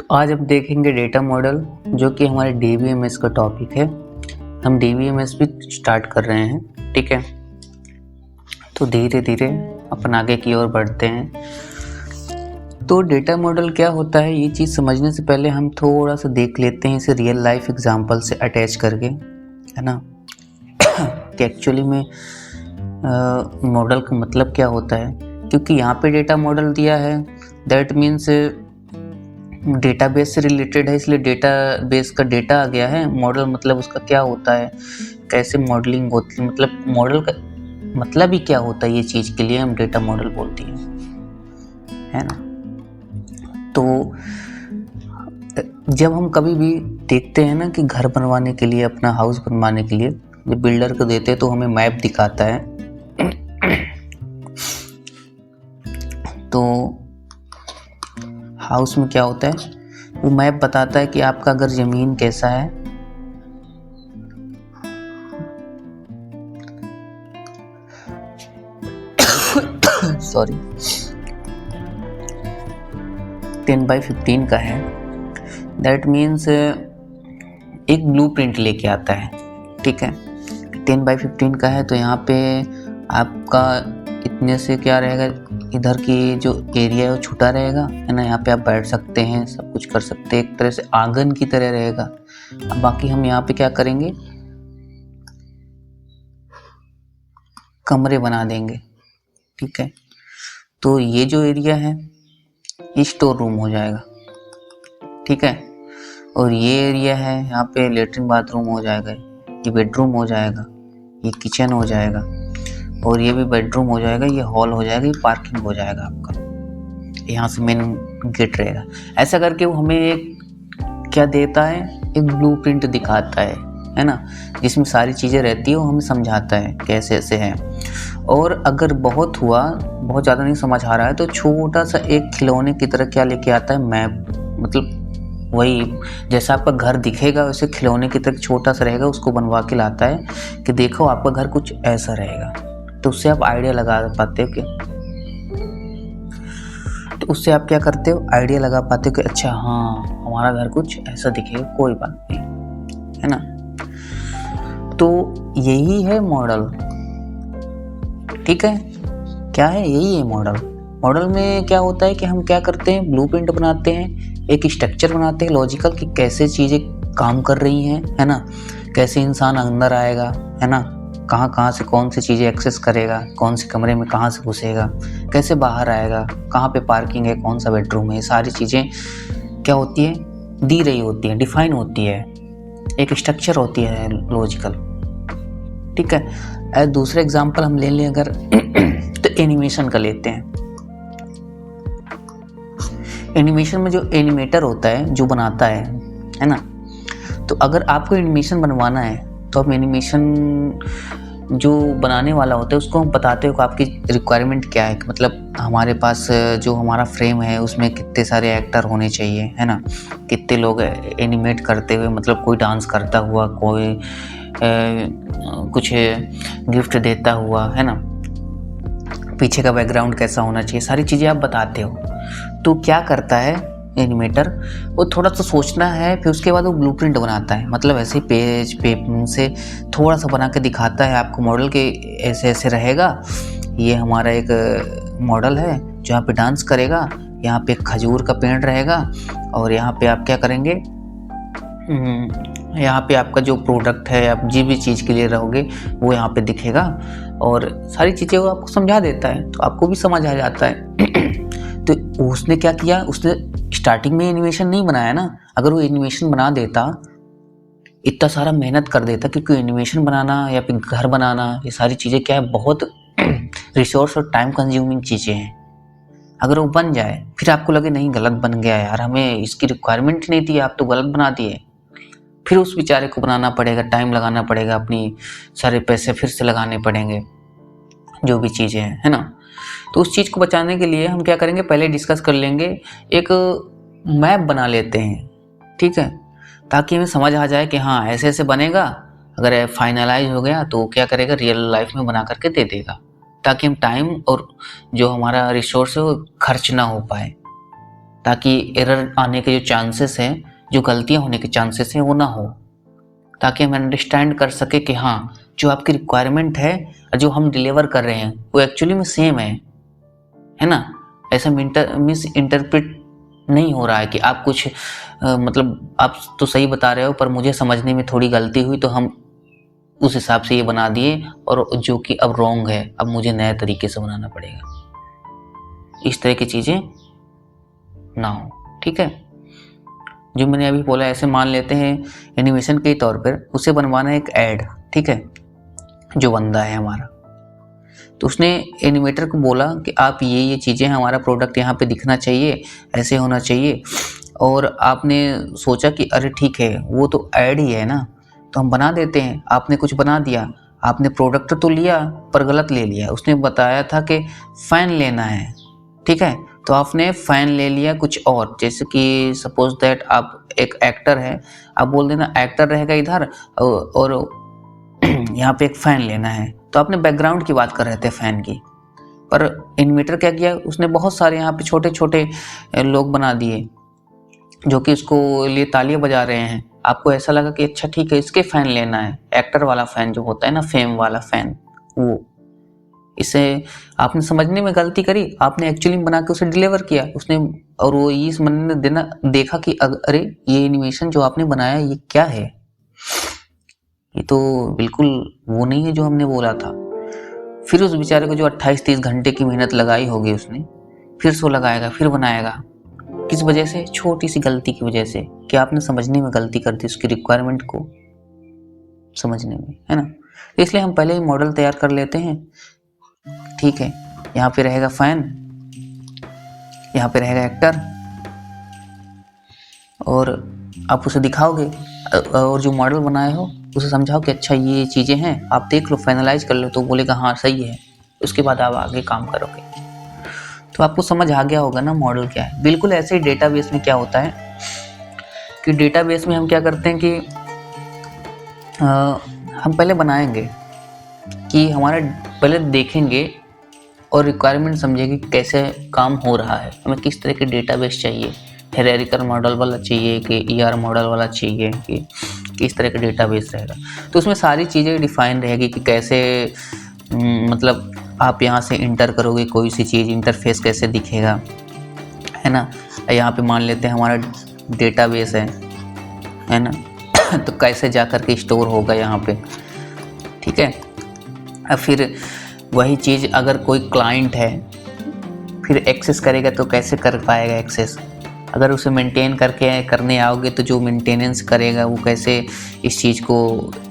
तो आज हम देखेंगे डेटा मॉडल, जो कि हमारे डीबीएमएस का टॉपिक है। हम डीबीएमएस भी स्टार्ट कर रहे हैं, ठीक है। तो धीरे धीरे अपन आगे की ओर बढ़ते हैं। तो डेटा मॉडल क्या होता है, ये चीज़ समझने से पहले हम थोड़ा सा देख लेते हैं इसे रियल लाइफ एग्जांपल से अटैच करके, है ना। कि एक्चुअली में मॉडल का मतलब क्या होता है, क्योंकि यहाँ पे डेटा मॉडल दिया है, दैट मीन्स डेटाबेस से रिलेटेड है, इसलिए डेटाबेस का डेटा आ गया है। मॉडल मतलब उसका क्या होता है, कैसे मॉडलिंग होती है, मतलब मॉडल का मतलब ही क्या होता है, ये चीज़ के लिए हम डेटा मॉडल बोलते हैं, है ना। तो जब हम कभी भी देखते हैं ना कि घर बनवाने के लिए, अपना हाउस बनवाने के लिए जब बिल्डर को देते हैं तो हमें मैप दिखाता है। तो हाउस में क्या होता है, वो मैप बताता है कि आपका अगर ज़मीन कैसा है, सॉरी 10x15 का है, दैट मीन्स एक ब्लूप्रिंट लेके आता है, ठीक है। 10x15 का है तो यहाँ पे आपका इतने से क्या रहेगा, इधर की जो एरिया है वो छोटा रहेगा, है ना। यहाँ पे आप बैठ सकते हैं, सब कुछ कर सकते हैं, एक तरह से आंगन की तरह रहेगा। अब बाकी हम यहाँ पे क्या करेंगे, कमरे बना देंगे, ठीक है। तो ये जो एरिया है ये स्टोर रूम हो जाएगा, ठीक है। और ये एरिया है, यहाँ पे लेटरिन बाथरूम हो जाएगा, ये बेडरूम हो जाएगा, ये किचन हो जाएगा, और ये भी बेडरूम हो जाएगा, ये हॉल हो जाएगा, ये पार्किंग हो जाएगा आपका, यहाँ से मेन गेट रहेगा। ऐसा करके वो हमें एक क्या देता है, एक ब्लूप्रिंट दिखाता है ना, जिसमें सारी चीज़ें रहती है, वो हमें समझाता है कैसे ऐसे है। और अगर बहुत हुआ, बहुत ज़्यादा नहीं समझ आ रहा है, तो छोटा सा एक खिलौने की तरह क्या लेके आता है, मैप। मतलब वही जैसा आपका घर दिखेगा वैसे खिलौने की तरह छोटा सा रहेगा, उसको बनवा के लाता है कि देखो आपका घर कुछ ऐसा रहेगा। तो उससे आप आइडिया लगा पाते हो कि, तो उससे आप क्या करते हो, आइडिया लगा पाते हो कि अच्छा हाँ हमारा घर कुछ ऐसा दिखेगा, कोई बात नहीं, है ना। तो यही है मॉडल, ठीक है। क्या है, यही है मॉडल। मॉडल में क्या होता है कि हम क्या करते हैं, ब्लूप्रिंट बनाते हैं, एक स्ट्रक्चर बनाते हैं लॉजिकल कि कैसे चीज़ें काम कर रही हैं, है ना। कैसे इंसान अंदर आएगा, है ना, कहाँ कहाँ से कौन सी चीज़ें एक्सेस करेगा, कौन से कमरे में कहाँ से घुसेगा, कैसे बाहर आएगा, कहाँ पे पार्किंग है, कौन सा बेडरूम है, ये सारी चीज़ें क्या होती है, दी रही होती हैं, डिफाइन होती है, एक स्ट्रक्चर होती है लॉजिकल, ठीक है। दूसरा एग्जांपल हम ले लें अगर तो एनिमेशन का लेते हैं। एनिमेशन में जो एनिमेटर होता है, जो बनाता है ना, तो अगर आपको एनिमेशन बनवाना है तो आप एनिमेशन जो बनाने वाला होता है उसको हम बताते हो कि आपकी रिक्वायरमेंट क्या है, मतलब हमारे पास जो हमारा फ्रेम है उसमें कितने सारे एक्टर होने चाहिए, है ना, कितने लोग एनिमेट करते हुए, मतलब कोई डांस करता हुआ, कोई कुछ गिफ्ट देता हुआ, है ना, पीछे का बैकग्राउंड कैसा होना चाहिए, सारी चीज़ें आप बताते हो। तो क्या करता है एनिमेटर, वो थोड़ा सा सोचना है, फिर उसके बाद वो ब्लूप्रिंट बनाता है, मतलब ऐसे पेज पे से थोड़ा सा बना के दिखाता है आपको मॉडल के, ऐसे ऐसे रहेगा, ये हमारा एक मॉडल है जो यहाँ पे डांस करेगा, यहाँ पे खजूर का पेड़ रहेगा, और यहाँ पे आप क्या करेंगे, यहाँ पे आपका जो प्रोडक्ट है, आप जिस भी चीज़ के लिए रहोगे वो यहाँ पे दिखेगा, और सारी चीज़ें वो आपको समझा देता है, तो आपको भी समझ आ जाता है। तो उसने क्या किया, उसने स्टार्टिंग में एनिमेशन नहीं बनाया ना। अगर वो एनिमेशन बना देता, इतना सारा मेहनत कर देता, क्योंकि एनिमेशन बनाना या फिर घर बनाना, ये सारी चीज़ें क्या है, बहुत रिसोर्स और टाइम कंज्यूमिंग चीज़ें हैं। अगर वो बन जाए फिर आपको लगे नहीं गलत बन गया यार, हमें इसकी रिक्वायरमेंट ही नहीं थी, आप तो गलत बना दिए, फिर उस बेचारे को बनाना पड़ेगा, टाइम लगाना पड़ेगा, अपनी सारे पैसे फिर से लगाने पड़ेंगे, जो भी चीज़ें हैं, है ना। तो उस चीज़ को बचाने के लिए हम क्या करेंगे, पहले डिस्कस कर लेंगे, एक मैप बना लेते हैं, ठीक है, ताकि हमें समझ आ जाए कि हाँ ऐसे ऐसे बनेगा। अगर फाइनलाइज हो गया तो क्या करेगा, रियल लाइफ में बना करके दे देगा, ताकि हम टाइम और जो हमारा रिसोर्स है वो खर्च ना हो पाए, ताकि एरर आने के जो चांसेस हैं, जो गलतियां होने के चांसेस हैं वो ना हो, ताकि हम अंडरस्टैंड कर सके कि हाँ जो आपकी रिक्वायरमेंट है और जो हम डिलीवर कर रहे हैं वो एक्चुअली में सेम है ना। ऐसा मिस इंटरप्रेट नहीं हो रहा है कि आप कुछ मतलब आप तो सही बता रहे हो पर मुझे समझने में थोड़ी गलती हुई तो हम उस हिसाब से ये बना दिए, और जो कि अब रॉन्ग है, अब मुझे नए तरीके से बनाना पड़ेगा। इस तरह की चीज़ें ना हो, ठीक है। जो मैंने अभी बोला ऐसे मान लेते हैं एनिमेशन के तौर पर उसे बनवाना है एक ऐड, ठीक है। जो बंदा है हमारा, तो उसने एनिमेटर को बोला कि आप ये चीज़ें, हमारा प्रोडक्ट यहाँ पे दिखना चाहिए, ऐसे होना चाहिए, और आपने सोचा कि अरे ठीक है वो तो ऐड ही है ना, तो हम बना देते हैं। आपने कुछ बना दिया, आपने प्रोडक्ट तो लिया पर गलत ले लिया। उसने बताया था कि फ़ैन लेना है, ठीक है, तो आपने फ़ैन ले लिया कुछ और। जैसे कि सपोज दैट आप एक एक्टर है, आप बोल देना एक्टर रहेगा इधर और यहाँ पे एक फ़ैन लेना है, तो आपने बैकग्राउंड की बात कर रहे थे फ़ैन की, पर एनिमेटर क्या किया उसने, बहुत सारे यहाँ पे छोटे छोटे लोग बना दिए जो कि इसको लिए तालियां बजा रहे हैं। आपको ऐसा लगा कि अच्छा ठीक है इसके फ़ैन लेना है, एक्टर वाला फ़ैन जो होता है ना, फेम वाला फ़ैन, वो। इसे आपने समझने में गलती करी, आपने एक्चुअली बना के उसे डिलीवर किया उसने, और वो इस बंदे ने देना देखा कि अरे ये एनिमेशन जो आपने बनाया ये क्या है, ये तो बिल्कुल वो नहीं है जो हमने बोला था। फिर उस बेचारे को जो 28-30 घंटे की मेहनत लगाई होगी उसने, फिर सो लगाएगा, फिर बनाएगा। किस वजह से? छोटी सी गलती की वजह से, कि आपने समझने में गलती कर दी, उसकी रिक्वायरमेंट को समझने में, है ना। तो इसलिए हम पहले ही मॉडल तैयार कर लेते हैं, ठीक है। यहाँ पे रहेगा फैन, यहाँ पे रहेगा एक्टर, और आप उसे दिखाओगे और जो मॉडल बनाए हो उसे समझाओ कि अच्छा ये चीज़ें हैं, आप देख लो, फाइनलाइज कर लो, तो बोलेगा हाँ सही है। उसके बाद आप आगे काम करोगे, तो आपको समझ आ गया होगा ना मॉडल क्या है। बिल्कुल ऐसे ही डेटाबेस में क्या होता है कि डेटाबेस में हम क्या करते हैं कि हम पहले बनाएंगे, कि हमारा पहले देखेंगे और रिक्वायरमेंट समझेंगे कि कैसे काम हो रहा है, हमें किस तरह के डेटाबेस चाहिए, हायरार्किकल मॉडल वाला चाहिए कि ईआर मॉडल वाला चाहिए, कि किस तरह का डेटाबेस रहेगा। तो उसमें सारी चीज़ें डिफाइन रहेगी कि कैसे मतलब आप यहाँ से इंटर करोगे कोई सी चीज़, इंटरफेस कैसे दिखेगा, है ना। यहाँ पे मान लेते हैं हमारा डेटाबेस है ना तो कैसे जा कर के स्टोर होगा यहाँ पे, ठीक है। अब फिर वही चीज़ अगर कोई क्लाइंट है फिर एक्सेस करेगा तो कैसे कर पाएगा एक्सेस, अगर उसे मेंटेन करके करने आओगे तो जो मेंटेनेंस करेगा वो कैसे इस चीज़ को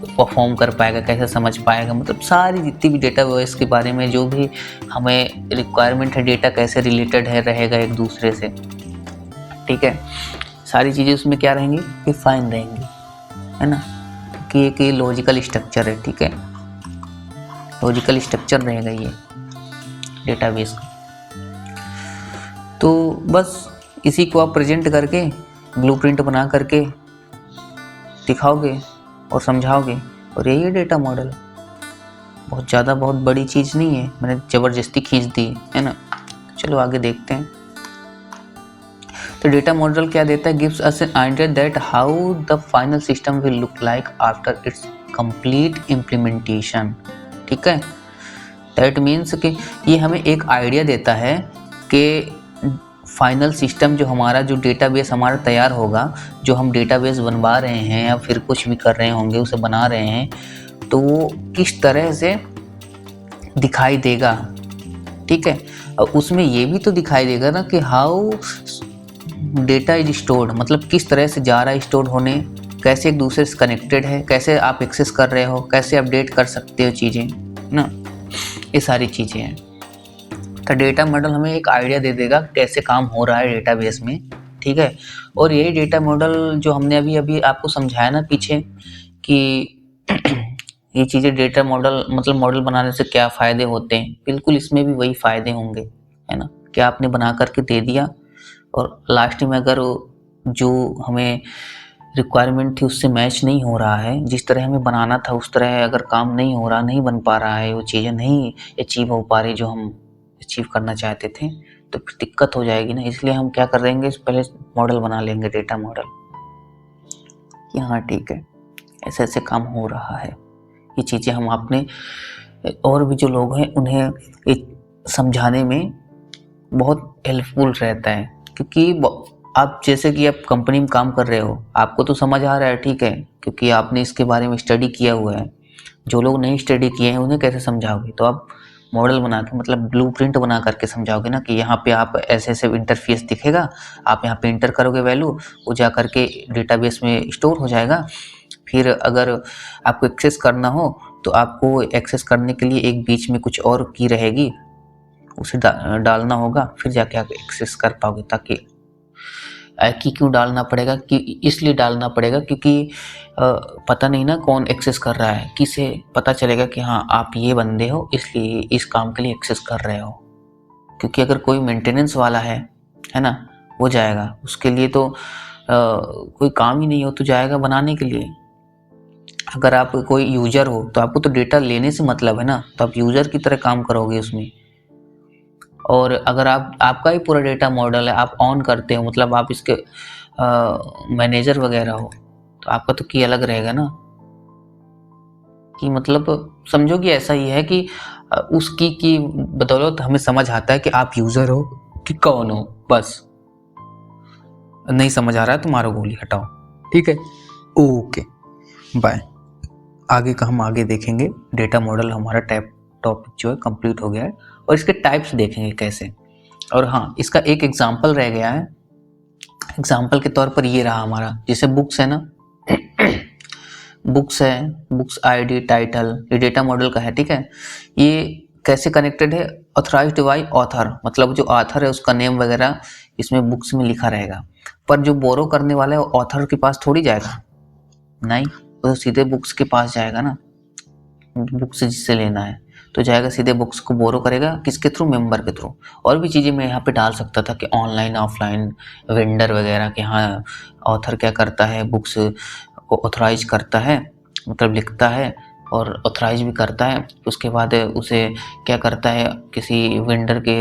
परफॉर्म कर पाएगा, कैसे समझ पाएगा। मतलब सारी जितनी भी डेटाबेस के बारे में जो भी हमें रिक्वायरमेंट है, डेटा कैसे रिलेटेड है रहेगा एक दूसरे से, ठीक है। सारी चीज़ें उसमें क्या रहेंगी, डिफाइन रहेंगी, है ना, कि एक लॉजिकल स्ट्रक्चर है, ठीक है। लॉजिकल स्ट्रक्चर रहेगा ये डेटाबेस का। तो बस इसी को आप प्रेजेंट करके ब्लूप्रिंट बना करके दिखाओगे और समझाओगे, और यही है डेटा मॉडल। बहुत बड़ी चीज़ नहीं है, मैंने ज़बरदस्ती खींच दी, है ना। चलो आगे देखते हैं। तो डेटा मॉडल क्या देता है, gives us an idea that how the final system will look like after it's complete implementation, ठीक है। दैट मीन्स कि ये हमें एक आइडिया देता है कि फाइनल सिस्टम जो हमारा, जो डेटाबेस हमारा तैयार होगा, जो हम डेटाबेस बनवा रहे हैं या फिर कुछ भी कर रहे होंगे उसे बना रहे हैं, तो वो किस तरह से दिखाई देगा, ठीक है। और उसमें ये भी तो दिखाई देगा ना कि हाउ डेटा इज स्टोर्ड, मतलब किस तरह से जा रहा है स्टोर होने, कैसे एक दूसरे से कनेक्टेड है, कैसे आप एक्सेस कर रहे हो, कैसे अपडेट कर सकते हो चीज़ें ना, ये सारी चीज़ें हैं। तो डेटा मॉडल हमें एक आइडिया दे देगा कैसे काम हो रहा है डेटाबेस में, ठीक है। और यही डेटा मॉडल जो हमने अभी आपको समझाया ना पीछे कि ये चीज़ें डेटा मॉडल मतलब मॉडल बनाने से क्या फ़ायदे होते हैं, बिल्कुल इसमें भी वही फ़ायदे होंगे, है ना। कि आपने बना करके दे दिया और लास्ट में अगर जो हमें रिक्वायरमेंट थी उससे मैच नहीं हो रहा है, जिस तरह हमें बनाना था उस तरह अगर काम नहीं हो रहा, नहीं बन पा रहा है, वो चीज़ें नहीं अचीव हो पा रही जो हम अचीव करना चाहते थे, तो फिर दिक्कत हो जाएगी ना। इसलिए हम क्या कर देंगे, पहले मॉडल बना लेंगे, डेटा मॉडल, कि हाँ ठीक है ऐसे ऐसे काम हो रहा है। ये चीज़ें हम अपने और भी जो लोग हैं उन्हें एक समझाने में बहुत हेल्पफुल रहता है, क्योंकि आप जैसे कि आप कंपनी में काम कर रहे हो, आपको तो समझ आ रहा है, ठीक है, क्योंकि आपने इसके बारे में स्टडी किया हुआ है। जो लोग नहीं स्टडी किए हैं उन्हें कैसे समझाओगे? तो आप मॉडल बना के, मतलब ब्लूप्रिंट बना करके समझाओगे ना, कि यहाँ पे आप ऐसे ऐसे इंटरफेस दिखेगा, आप यहाँ पे इंटर करोगे वैल्यू, वो जा करके डेटाबेस में स्टोर हो जाएगा। फिर अगर आपको एक्सेस करना हो तो आपको एक्सेस करने के लिए एक बीच में कुछ और की रहेगी, उसे डालना होगा, फिर जाके आप एक्सेस कर पाओगे। ताकि की क्यों डालना पड़ेगा, कि इसलिए डालना पड़ेगा क्योंकि पता नहीं ना कौन एक्सेस कर रहा है, किसे पता चलेगा कि हाँ आप ये बंदे हो, इसलिए इस काम के लिए एक्सेस कर रहे हो। क्योंकि अगर कोई मेंटेनेंस वाला है ना, वो जाएगा, उसके लिए तो कोई काम ही नहीं हो तो जाएगा बनाने के लिए। अगर आप कोई यूजर हो तो आपको तो डेटा लेने से मतलब है ना, तो आप यूजर की तरह काम करोगे उसमें। और अगर आपका ही पूरा डेटा मॉडल है, आप ऑन करते हो, मतलब आप इसके मैनेजर वगैरह हो, तो आपका तो की अलग रहेगा ना। कि मतलब समझो कि ऐसा ही है कि उस की बदौलत हमें समझ आता है कि आप यूजर हो कि कौन हो। बस नहीं समझ आ रहा है तो मारो गोली, हटाओ, ठीक है, ओके बाय। आगे का हम आगे देखेंगे। डेटा मॉडल हमारा टॉपिक जो है कंप्लीट हो गया है, और इसके टाइप्स देखेंगे कैसे। और हाँ, इसका एक एग्जांपल रह गया है। एग्जांपल के तौर पर ये रहा हमारा, जैसे बुक्स है ना, बुक्स है, बुक्स आईडी टाइटल, ये डेटा मॉडल का है, ठीक है। ये कैसे कनेक्टेड है? ऑथराइज्ड बाय ऑथर, मतलब जो ऑथर है उसका नेम वगैरह इसमें बुक्स में लिखा रहेगा। पर जो बोरो करने वाला है वो ऑथर के पास थोड़ी जाएगा, नहीं, वो तो सीधे बुक्स के पास जाएगा ना। बुक्स जिससे लेना है तो जाएगा सीधे बुक्स को बोरो करेगा, किसके थ्रू? मेंबर के थ्रू। और भी चीज़ें मैं यहाँ पे डाल सकता था कि ऑनलाइन ऑफलाइन वेंडर वगैरह के, हाँ ऑथर क्या करता है, बुक्स को ऑथराइज करता है, मतलब लिखता है और ऑथराइज भी करता है। उसके बाद उसे क्या करता है, किसी वेंडर के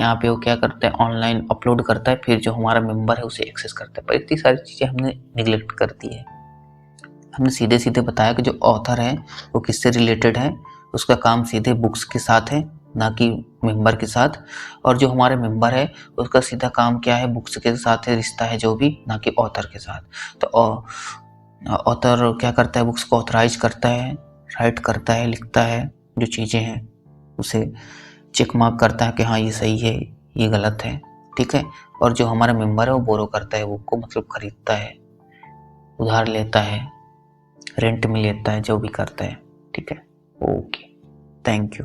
यहाँ पे वो क्या करता है, ऑनलाइन अपलोड करता है, फिर जो हमारा मेंबर है उसे एक्सेस करता है। पर इतनी सारी चीज़ें हमने निगलेक्ट कर दी है। हमने सीधे सीधे बताया कि जो ऑथर है वो किससे रिलेटेड है, उसका काम सीधे बुक्स के साथ है, ना कि मेंबर के साथ। और जो हमारे मेंबर है उसका सीधा काम क्या है, बुक्स के साथ है, रिश्ता है जो भी, ना कि ऑथर के साथ। तो ऑथर क्या करता है, बुक्स को ऑथराइज करता है, राइट करता है, लिखता है, जो चीज़ें हैं उसे चेक मार्क करता है कि हाँ ये सही है, ये गलत है, ठीक है। और जो हमारा मेंबर है वो बोरो करता है बुक को, मतलब खरीदता है, उधार लेता है, रेंट में लेता है, जो भी करता है, ठीक है, ओके, थैंक यू।